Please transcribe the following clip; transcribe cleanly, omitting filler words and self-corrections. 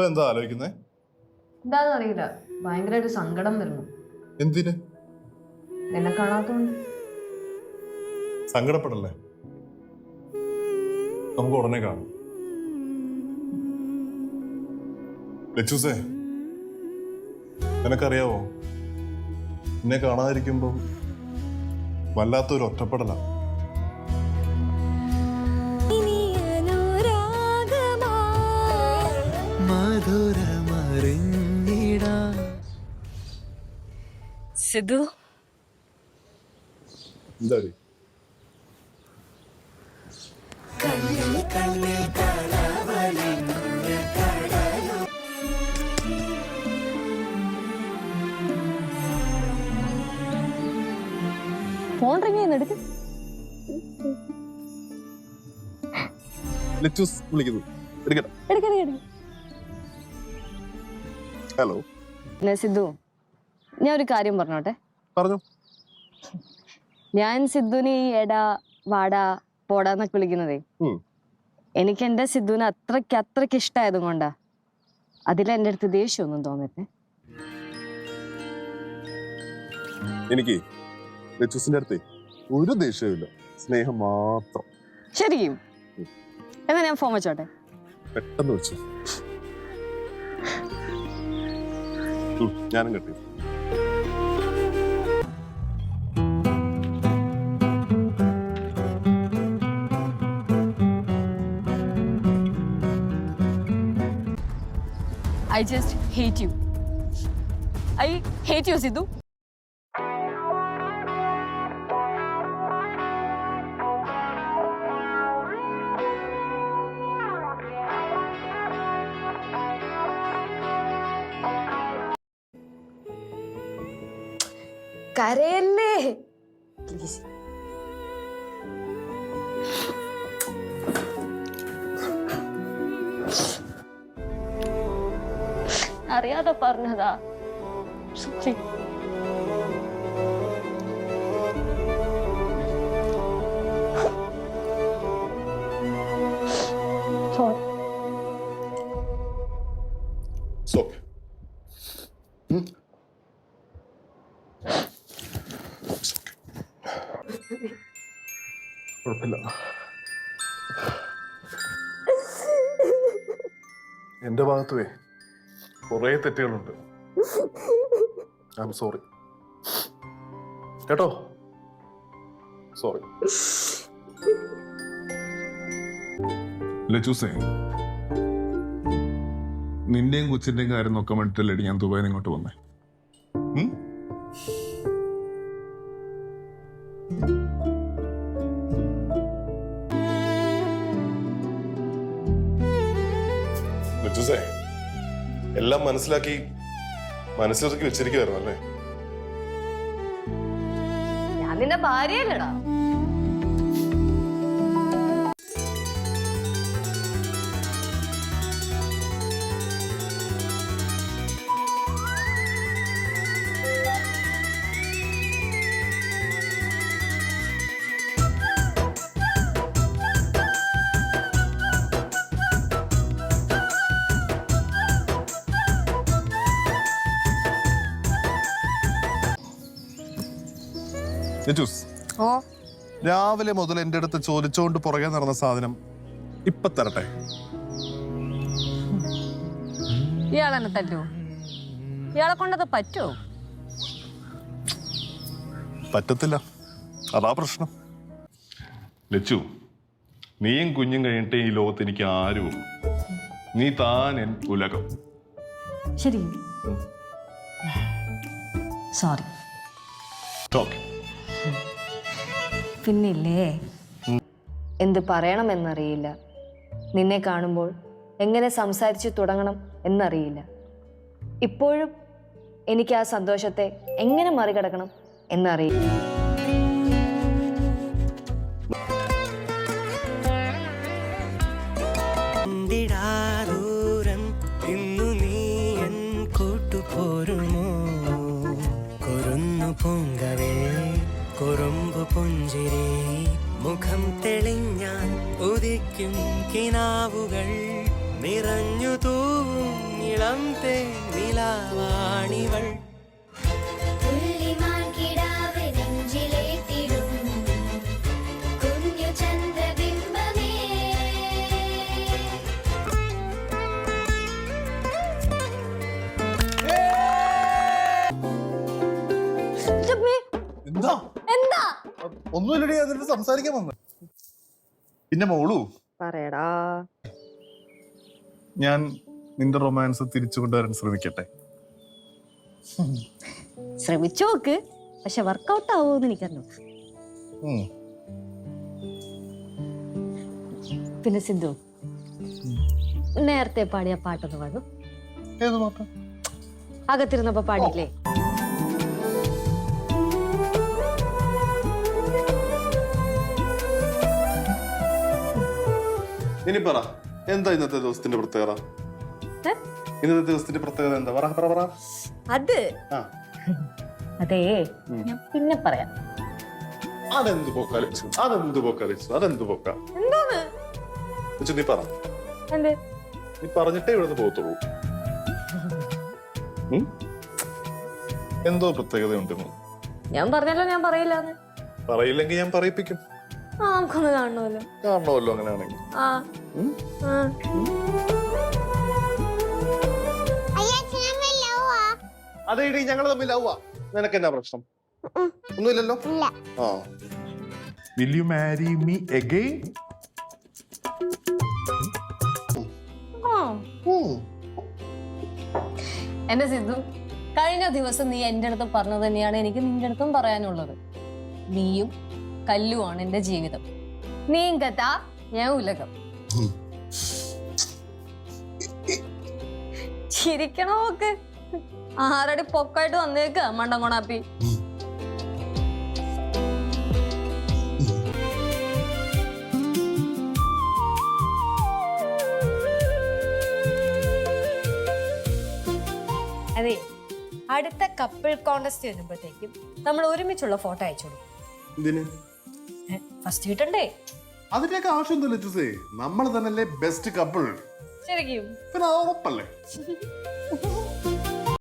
എന്താ ആലോചിക്കുന്നേ? എന്താന്ന് അറിയില്ല, ഭയങ്കരമായിട്ട് സങ്കടം വരുന്നു. എന്തിന്? എന്നെ കാണാത്തോണ്ട്. സങ്കടപ്പെടല്ലേ, നമുക്ക് ഉടനെ കാണാം. ലച്ചൂസേ, നിനക്കറിയാവോ, എന്നെ കാണാതിരിക്കുമ്പോ വല്ലാത്തൊരു ഒറ്റപ്പെടലാണ്. സിദ്ധു, എന്താ ഫോൺ റിങ് ചെയ്യുന്നെടുക്ക്. ലച്ചൂസ് വിളിക്കുന്നു, എടുക്കട്ടെ? ഹലോ സിദ്ധു, ഞാൻ ഒരു കാര്യം പറഞ്ഞോട്ടെ. പറഞ്ഞു. ഞാൻ സിദ്ധുവിനെ ഈ എടാ വാടാ പോടാന്നൊക്കെ വിളിക്കുന്നതേ, എനിക്ക് എന്റെ സിദ്ധുവിനെ അത്രയ്ക്ക് ഇഷ്ടമായത് കൊണ്ടാ. അതിലെന്റെ അടുത്ത് ദേഷ്യമൊന്നും തോന്നട്ടെ. എനിക്ക് ലച്ചൂസിന്റെ അടുത്ത് ഒരു ദേഷ്യമില്ല, സ്നേഹം മാത്രം. ശരിക്കും? എന്നാ ഞാൻ ഫോൺ വെച്ചോട്ടെ? പെട്ടെന്ന് വെച്ചു. ഞാനും കെട്ടി. I just hate you. I hate you, Sidhu. കരയല്ലേ പ്ലീസ്. അറിയാതെ പറഞ്ഞതാ. സോറി. കുഴപ്പമില്ല, എന്റെ ഭാഗത്തുവേ കുറെ തെറ്റുകളുണ്ട്. ഐ ആം സോറി കേട്ടോ, സോറി. ലച്ചൂസേ, നിന്റെയും കൊച്ചിന്റെയും കാര്യം നോക്കാൻ വേണ്ടിട്ടല്ലേ ഞാൻ ദുബായിൽ നിന്ന് ഇങ്ങോട്ട് വന്നേ. ലച്ചൂസേ, എല്ലാം മനസ്സിലാക്കി മനസ്സിലൊതുക്കി വെച്ചിരിക്കുവായിരുന്നു അല്ലേ? ഞാൻ നിന്റെ ഭാര്യയല്ലടാ. രാവിലെ മുതൽ എന്റെ അടുത്ത് ചോദിച്ചോണ്ട് പുറകെ നടന്ന സാധനം ഇപ്പൊ തരട്ടെ? ഇയാളെന്നെ തല്ലോ? ഇയാളെ കൊണ്ടത് പറ്റുമോ? പറ്റത്തില്ല, അതാ പ്രശ്നം. ലച്ചു, നീയും കുഞ്ഞും കഴിഞ്ഞിട്ട് ഈ ലോകത്ത് എനിക്ക് ആരും, നീ താൻ എൻ ഉലകം. ശരി, സോറി. പിന്നില്ലേ, എന്ത് പറയണമെന്നറിയില്ല. നിന്നെ കാണുമ്പോൾ എങ്ങനെ സംസാരിച്ചു തുടങ്ങണം എന്നറിയില്ല. ഇപ്പോഴും എനിക്ക് ആ സന്തോഷത്തെ എങ്ങനെ മറികടക്കണം എന്നറിയില്ല. പൊങ്കവേ കുറുമ്പു പുഞ്ചിരി മുഖം തെളിഞ്ഞാൽ ഉദിക്കും കിനാവുകൾ നിറഞ്ഞു തൂവും ഇളം തേനിലാവാണിവൾ എന്താ എന്താ ഒന്നുമില്ലടി അതിന് സംസാരിക്കാൻ വന്നു. പിന്നെ മോളു പറയടാ. ഞാൻ നിന്റെ റൊമാൻസ് തിരിച്ചു കൊണ്ടുവരാൻ ശ്രമിക്കട്ടെ. ശ്രമിച്ചു നോക്ക്, പക്ഷെ വർക്കൗട്ട് ആവുമെന്ന് എനിക്കറിഞ്ഞു. പിന്നെ സിന്ധു, നേരത്തെ പാടിയ പാട്ടൊന്ന് പാടും. ഏത് പാട്ടാ? അകത്തിരുന്നപ്പോ പാടിയില്ലേ? ഇനി പറ, എന്താ ഇന്നത്തെ ദിവസത്തിന്റെ പ്രത്യേകത? ഇന്നത്തെ ദിവസത്തിന്റെ പ്രത്യേകത എന്താ? പറ. അത് അതേ, ഞാൻ പിന്നെ പറയാം. അതെന്ത് പോക്കാലിച്ചു? എന്തോന്ന്? നീ പറ. എന്ത്? നീ പറഞ്ഞിട്ടേ ഇവിടുന്ന് പോകത്തുള്ളൂ. എന്തോ പ്രത്യേകതയുണ്ട്. ഞാൻ പറഞ്ഞല്ലോ ഞാൻ പറയില്ലാന്ന്. പറയില്ലെങ്കിൽ ഞാൻ പറയിപ്പിക്കും. നമുക്കൊന്ന് കാണണമല്ലോ അങ്ങനെയാണെങ്കിൽ. അതെ ഇടി, ഞങ്ങൾ തമ്മിൽ ആവുക. നിനക്ക് എന്നാ പ്രശ്നം? ഒന്നുമില്ലല്ലോ. Will you marry me again? എന്റെ സിദ്ധു, കഴിഞ്ഞ ദിവസം നീ എന്റെ അടുത്ത് പറഞ്ഞത് തന്നെയാണ് എനിക്ക് നിന്റെ അടുത്തും പറയാനുള്ളത്. നീയും കല്ലുമാണ് എന്റെ ജീവിതം. നീയും കഥ, ഞാൻ ഉലകം. ചിരിക്കണ നോക്ക്. ആറടി പൊക്കായിട്ട് വന്നേക്ക് മണ്ടൻ കൊണാപ്പി. അതെ, അടുത്ത കപ്പിൾ കോൺടെസ്റ്റ് വരുമ്പോഴത്തേക്കും നമ്മൾ ഒരുമിച്ചുള്ള ഫോട്ടോ അയച്ചോളൂ. ഫസ്റ്റ് കിട്ടണ്ടേ? അതിന്റെയൊക്കെ ആവശ്യമൊന്നുമില്ല ചൂസേ. നമ്മൾ തന്നെയല്ലേ ബെസ്റ്റ് കപ്പിൾ. ശരിക്കും പിന്നെ ഉറപ്പല്ലേ?